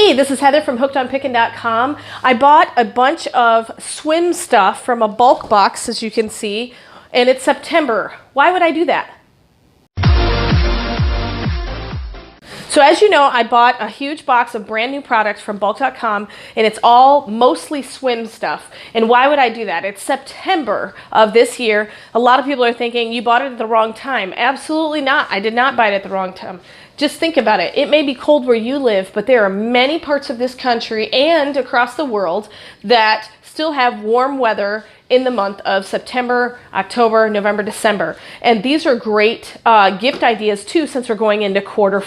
Hey, this is Heather from hookedonpickin.com. I bought a bunch of swim stuff from a bulk box, as you can see, and it's September. Why would I do that? So as you know, I bought a huge box of brand new products from bulk.com, and it's all mostly swim stuff. And why would I do that? It's September of this year. A lot of people are thinking, you bought it at the wrong time. Absolutely not. I did not buy it at the wrong time. Just think about it. It may be cold where you live, but there are many parts of this country and across the world that still have warm weather in the month of September, October, November, December. And these are great gift ideas too, since we're going into Q4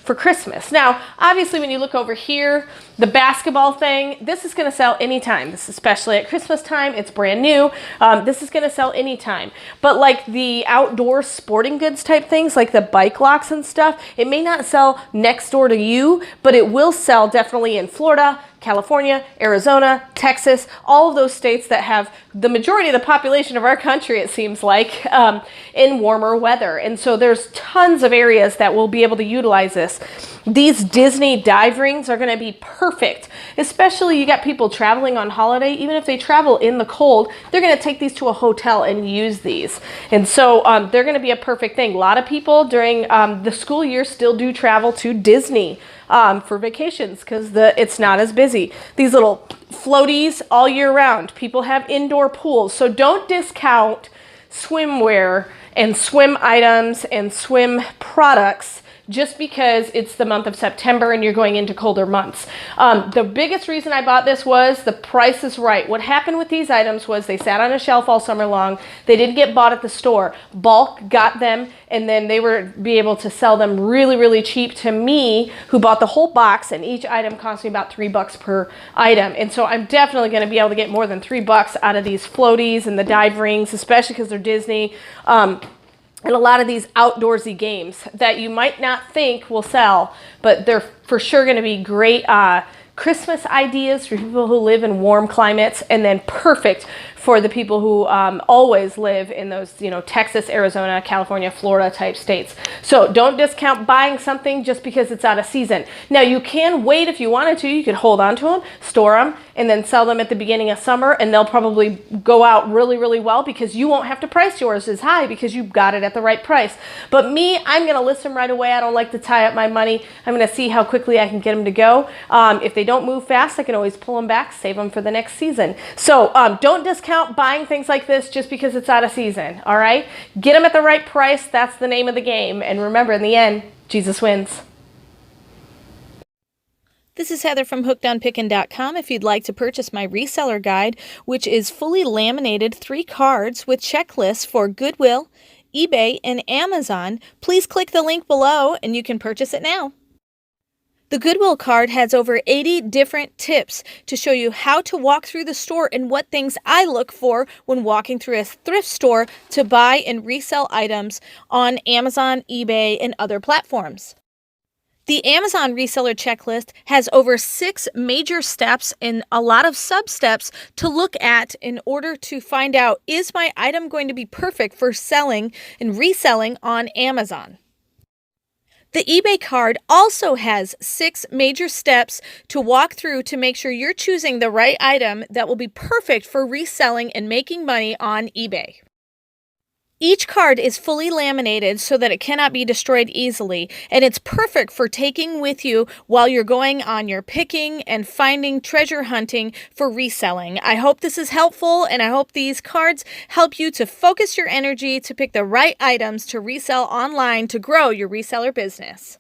for Christmas. Now, obviously when you look over here, the basketball thing, this is gonna sell anytime. This is especially at Christmas time, it's brand new. This is gonna sell anytime. But like the outdoor sporting goods type things, like the bike locks and stuff, it may not sell next door to you, but it will sell definitely in Florida, California, Arizona, Texas, all of those states that have the majority of the population of our country, it seems like, in warmer weather. And so there's tons of areas that will be able to utilize this. These Disney dive rings are gonna be perfect, especially you got people traveling on holiday. Even if they travel in the cold, they're gonna take these to a hotel and use these. And so they're gonna be a perfect thing. A lot of people during the school year still do travel to Disney for vacations because it's not as busy. These little floaties all year round. People have indoor pools. So don't discount swimwear and swim items and swim products just because it's the month of September and you're going into colder months. The biggest reason I bought this was the price is right. What happened with these items was they sat on a shelf all summer long. They didn't get bought at the store. Bulk got them, and then they were be able to sell them really, really cheap to me, who bought the whole box, and each item cost me about $3 per item. And so I'm definitely gonna be able to get more than $3 out of these floaties and the dive rings, especially because they're Disney. And a lot of these outdoorsy games that you might not think will sell, but they're for sure going to be great Christmas ideas for people who live in warm climates, and then perfect for the people who always live in those, you know, Texas, Arizona, California, Florida type states. So don't discount buying something just because it's out of season. Now you can wait if you wanted to. You could hold on to them, store them, and then sell them at the beginning of summer, and they'll probably go out really, really well because you won't have to price yours as high because you got it at the right price. But me, I'm gonna list them right away. I don't like to tie up my money. I'm gonna see how quickly I can get them to go. If they don't move fast, I can always pull them back, save them for the next season. So don't discount buying things like this just because it's out of season, all right? Get them at the right price. That's the name of the game. And remember, in the end, Jesus wins. This is Heather from hookedonpickin.com. If you'd like to purchase my reseller guide, which is fully laminated 3 cards with checklists for Goodwill, eBay, and Amazon, please click the link below and you can purchase it now. The Goodwill card has over 80 different tips to show you how to walk through the store and what things I look for when walking through a thrift store to buy and resell items on Amazon, eBay, and other platforms. The Amazon reseller checklist has over 6 major steps and a lot of sub-steps to look at in order to find out, is my item going to be perfect for selling and reselling on Amazon? The eBay card also has 6 major steps to walk through to make sure you're choosing the right item that will be perfect for reselling and making money on eBay. Each card is fully laminated so that it cannot be destroyed easily, and it's perfect for taking with you while you're going on your picking and finding treasure hunting for reselling. I hope this is helpful, and I hope these cards help you to focus your energy to pick the right items to resell online to grow your reseller business.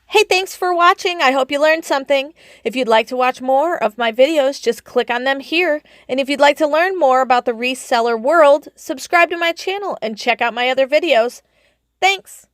Hey, thanks for watching. I hope you learned something. If you'd like to watch more of my videos, just click on them here. And if you'd like to learn more about the reseller world, subscribe to my channel and check out my other videos. Thanks.